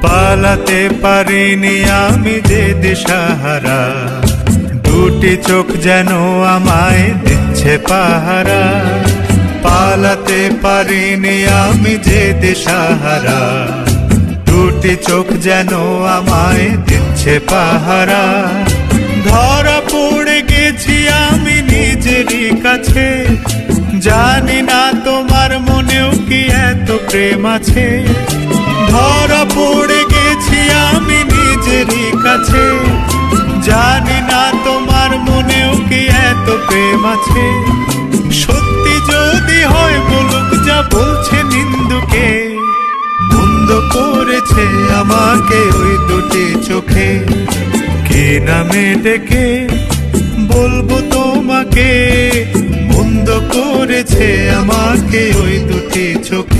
পালাতে পারিনি আমি যে দিশাহারা, দুটি চোখ যেন আমায় দিচ্ছে পাহারা। পালাতে পারিনি আমি যে দিশাহারা, দুটি চোখ যেন আমায় দিচ্ছে পাহারা। ধরা পড়ে গেছি আমি নিজেরই কাছে, জানি না তোমার মনেও কি এত প্রেম আছে। ধরা পড়ে গেছি আমি নিজেরই কাছে, জানি না তোমার মনেও কি এত প্রেম আছে। সত্যি যদি হয় বলুক যা বলছে নিন্দুকে, বন্ধ করেছে আমাকে ওই দুটি চোখে। কি নামে ডেকে বলবো তোমাকে, বন্ধ করেছে আমাকে ওই দুটি চোখে।